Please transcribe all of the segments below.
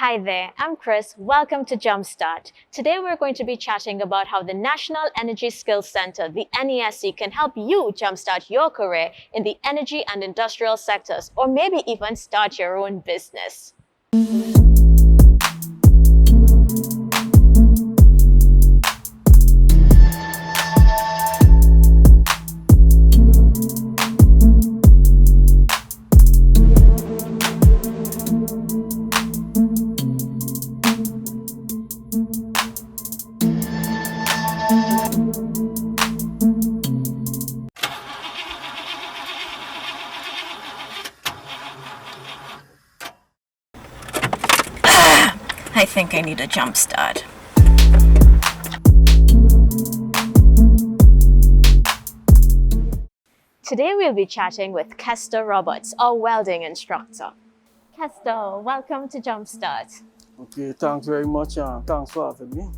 Hi there, I'm Chris. Welcome to Jumpstart. Today we're going to be chatting about how the National Energy Skills Center, the NESC, can help you jumpstart your career in the energy and industrial sectors, or maybe even start your own business. I think I need a jump start. Today we'll be chatting with Kester Roberts, our welding instructor. Kester, welcome to Jumpstart. Okay, thanks very much. Thanks for having me.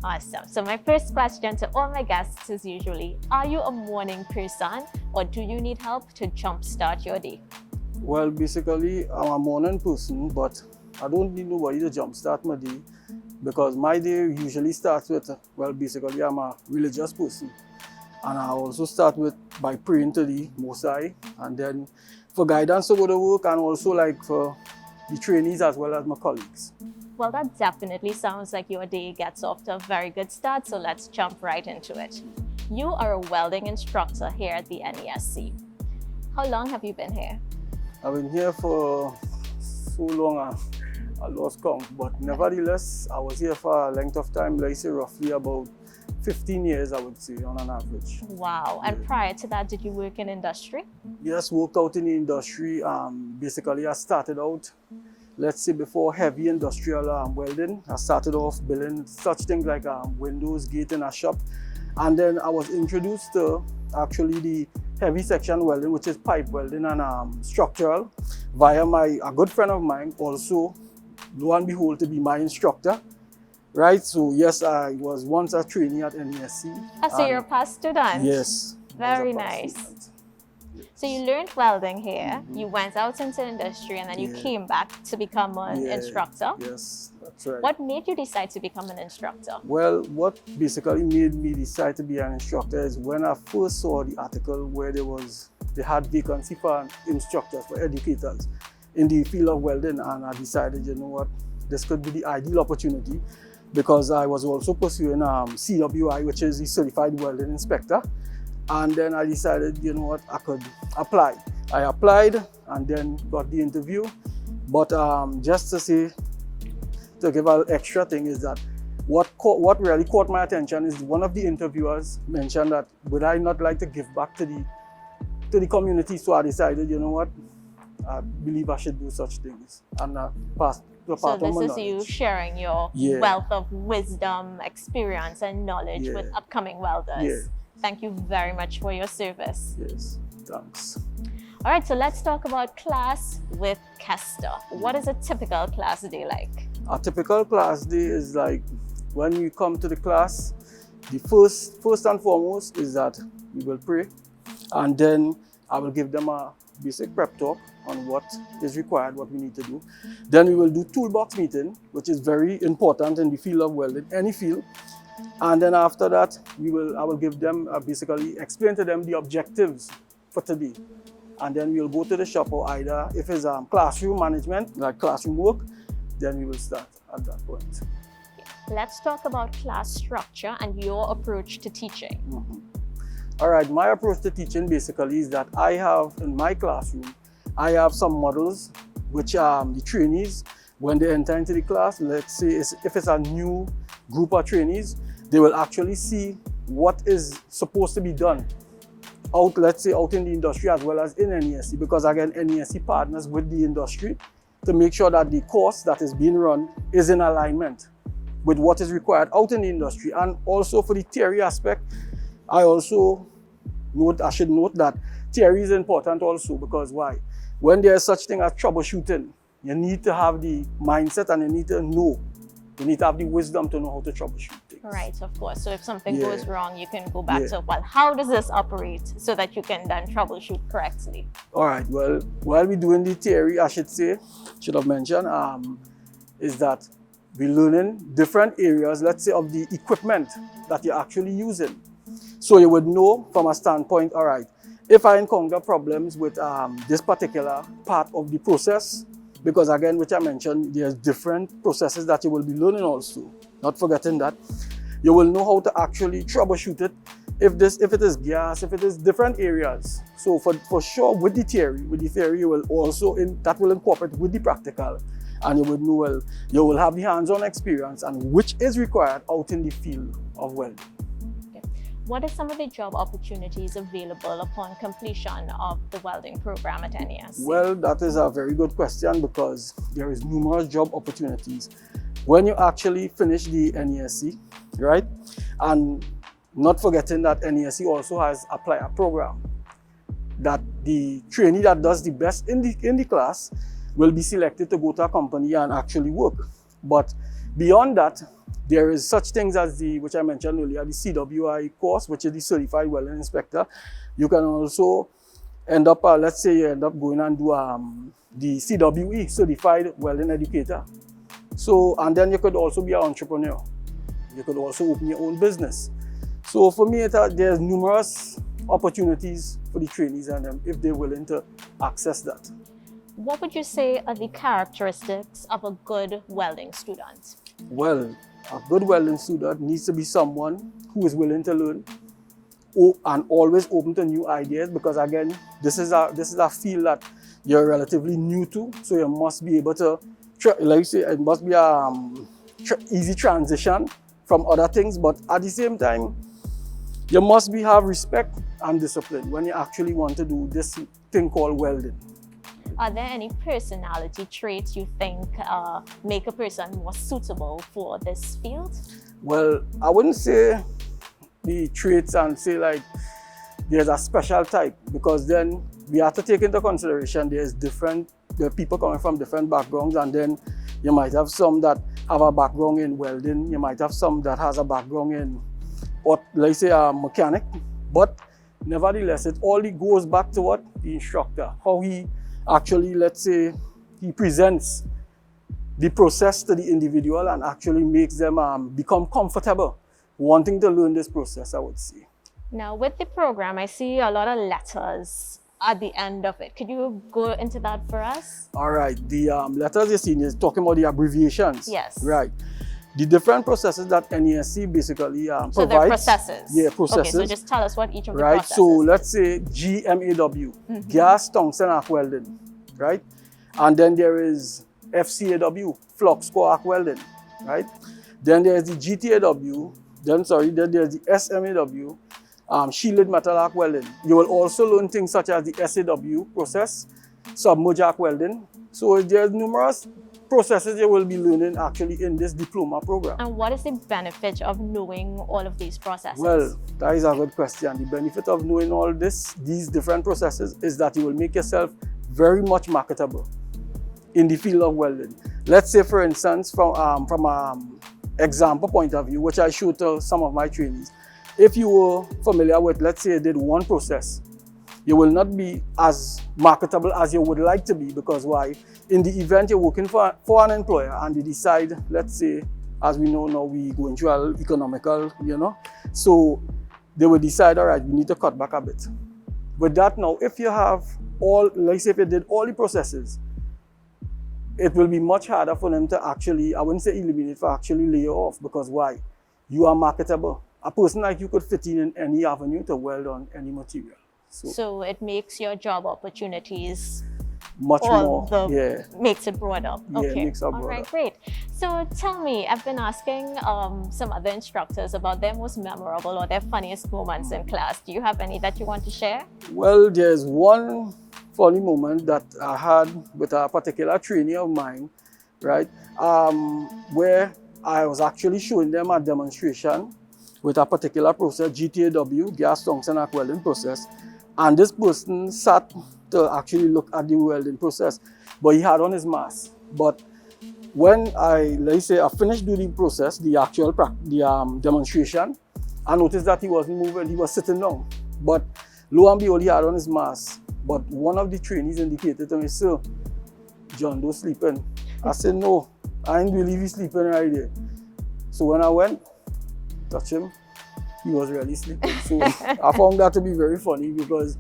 Awesome. So my first question to all my guests is usually, are you a morning person or do you need help to jumpstart your day? Well, basically, I'm a morning person, but I don't need nobody to jumpstart my day because my day usually starts with, well, basically, I'm a religious person. And I also start by praying to the Most High, and then for guidance to go to work, and also like for the trainees as well as my colleagues. Well, that definitely sounds like your day gets off to a very good start, so let's jump right into it. You are a welding instructor here at the NESC. How long have you been here? I've been here for so long, I lost count, but nevertheless, I was here for a length of time, like say roughly about 15 years, I would say, on an average. Wow. And prior to that, did you work in industry? Yes, worked out in the industry. Basically, I started out, let's say, before heavy industrial welding. I started off building such things like windows, gate in a shop. And then I was introduced to actually the heavy section welding, which is pipe welding and structural, via a good friend of mine, also, lo and behold, to be my instructor. Right, so yes, I was once a trainee at NESC. So you're a past student? Yes. Very nice. Student. So you learned welding here, you went out into industry, and then you came back to become an instructor? Yes, that's right. What made you decide to become an instructor? Well, what basically made me decide to be an instructor is when I first saw the article where they had vacancy for instructors, for educators in the field of welding, and I decided, you know what, this could be the ideal opportunity, because I was also pursuing CWI, which is the Certified Welding Inspector. And then I decided, you know what, I could apply. I applied and then got the interview. But just to give an extra thing is that what really caught my attention is one of the interviewers mentioned that would I not like to give back to the community. So I decided, you know what, I believe I should do such things and pass. So this is you sharing your wealth of wisdom, experience, and knowledge with upcoming welders. Thank you very much for your service. Yes, thanks. All right, so let's talk about class with Kester. What is a typical class day like? A typical class day is like when you come to the class, the first and foremost is that we will pray, and then I will give them a basic prep talk on what is required, what we need to do. Then we will do toolbox meeting, which is very important in the field of welding, any field. And then after that, I will give them, basically explain to them the objectives for today. And then we'll go to the shop, or either if it's classroom management, like classroom work, then we will start at that point. Let's talk about class structure and your approach to teaching. All right, my approach to teaching basically is that I have in my classroom, I have some models which the trainees, when they enter into the class, let's say if it's a new group of trainees, they will actually see what is supposed to be done let's say out in the industry as well as in NESC, because again, NESC partners with the industry to make sure that the course that is being run is in alignment with what is required out in the industry. And also for the theory aspect, I should note that theory is important also, because why? When there's such thing as troubleshooting, you need to have the mindset and you need to have the wisdom to know how to troubleshoot things. Right, of course. So if something goes wrong, you can go back to, well, how does this operate, so that you can then troubleshoot correctly? All right, well, while we're doing the theory, I should have mentioned, is that we're learning different areas, let's say, of the equipment that you're actually using. So you would know from a standpoint, all right, if I encounter problems with this particular part of the process, because again, which I mentioned, there's different processes that you will be learning also. Not forgetting that. You will know how to actually troubleshoot it. If it is gas, if it is different areas. So for sure, with the theory you will also, that will incorporate with the practical. And you would know, well, you will have the hands-on experience and which is required out in the field of welding. What are some of the job opportunities available upon completion of the welding program at NESC? Well, that is a very good question because there is numerous job opportunities. When you actually finish the NESC, right? And not forgetting that NESC also has a program that the trainee that does the best in the class will be selected to go to a company and actually work. But beyond that, there is such things as which I mentioned earlier, the CWI course, which is the Certified Welding Inspector. You can also end up, let's say you end up going and do the CWE, Certified Welding Educator. So, and then you could also be an entrepreneur. You could also open your own business. So for me, there's numerous opportunities for the trainees and them if they're willing to access that. What would you say are the characteristics of a good welding student? Well, a good welding student needs to be someone who is willing to learn and always open to new ideas, because again, this is a field that you're relatively new to, so you must be able to, like you say, it must be an easy transition from other things, but at the same time, you must have respect and discipline when you actually want to do this thing called welding. Are there any personality traits you think make a person more suitable for this field? Well, I wouldn't say the traits and say like there's a special type, because then we have to take into consideration there are people coming from different backgrounds, and then you might have some that have a background in welding, you might have some that has a background in what, let's say, a mechanic, but nevertheless, it all goes back to what the instructor, how he actually, let's say, he presents the process to the individual and actually makes them become comfortable wanting to learn this process, I would say. Now, with the program, I see a lot of letters at the end of it. Could you go into that for us? All right, the letters you're seeing is talking about the abbreviations. Yes. Right. The different processes that NESC basically provides. So they're processes? Yeah, processes. Okay, so just tell us what each of the right, processes. so let's say GMAW, gas, tungsten, arc welding, right? And then there is FCAW, flux core arc welding, right? Then there's the GTAW, then there's the SMAW, shielded metal arc welding. You will also learn things such as the SAW process, submerged arc welding. So there's numerous processes you will be learning actually in this diploma program. And what is the benefit of knowing all of these processes? Well, that is a good question. The benefit of knowing all these different processes is that you will make yourself very much marketable in the field of welding. Let's say, for instance, from example point of view, which I show to some of my trainees, if you were familiar with, let's say you did one process, you will not be as marketable as you would like to be, because why? In the event you're working for an employer and you decide, let's say, as we know now, we go into an economical, so they will decide, all right, we need to cut back a bit. With that now, if you have let's say if you did all the processes, it will be much harder for them to actually, I wouldn't say eliminate, for actually lay you off, because why? You are marketable. A person like you could fit in any avenue to weld on any material. So it makes your job opportunities much more, makes it broader. Yeah, okay. makes it broader. All right, great. So tell me, I've been asking some other instructors about their most memorable or their funniest moments in class. Do you have any that you want to share? Well, there's one funny moment that I had with a particular trainee of mine, right? Where I was actually showing them a demonstration with a particular process, GTAW, gas, tungsten, arc welding process. And this person sat to actually look at the welding process, but he had on his mask. But when I finished doing the process, the actual demonstration, I noticed that he wasn't moving, he was sitting down. But lo and behold, he had on his mask. But one of the trainees indicated to me, "Sir, John, don't sleeping." I said, "No, I didn't believe he sleeping right there. So when I went, touch him, he was really sleeping. So I found that to be very funny, because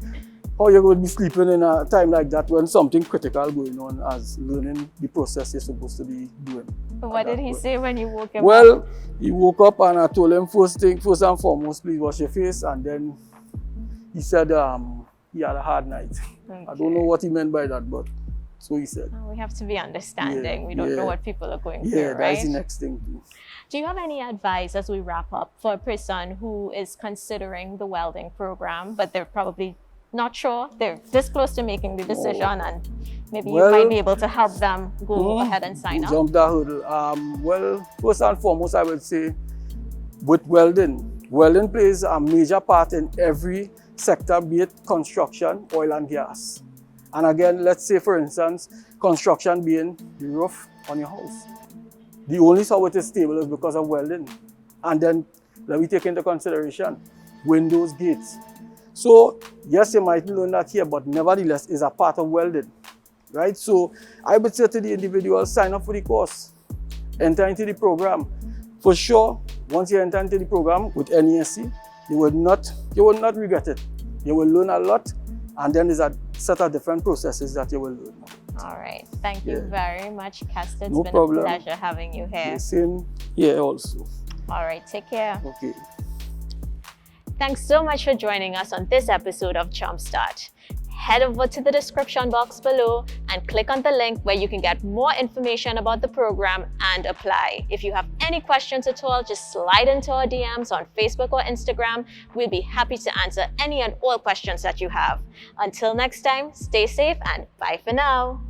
how you going to be sleeping in a time like that when something critical going on as learning the process you're supposed to be doing. What did he say when you woke him up? Well, he woke up and I told him first and foremost, please wash your face. And then he said he had a hard night. Okay. I don't know what he meant by that, but so he said. We have to be understanding. Yeah, we don't know yeah. what people are going Yeah, through, right? that's the next thing too. Do you have any advice as we wrap up for a person who is considering the welding program, but they're probably not sure, they're this close to making the decision, and maybe you might be able to help them go ahead and sign up? Jump that hurdle. Well, first and foremost, I would say with welding, welding plays a major part in every sector, be it construction, oil and gas. And again, let's say for instance, construction being the roof on your house. The only how it is stable is because of welding. And then let me take into consideration windows, gates. So yes, you might learn that here, but nevertheless is a part of welding, right? So I would say to the individual, sign up for the course, enter into the program. For sure, once you enter into the program with NESC, you will not regret it. You will learn a lot, and then there's a set of different processes that you will learn. All right. Thank you very much, Castor. It's No been problem. a pleasure having you here. Same here also. All right. Take care. Okay. Thanks so much for joining us on this episode of Jumpstart. Head over to the description box below and click on the link where you can get more information about the program and apply. If you have any questions at all, just slide into our DMs on Facebook or Instagram. We'll be happy to answer any and all questions that you have. Until next time, stay safe and bye for now.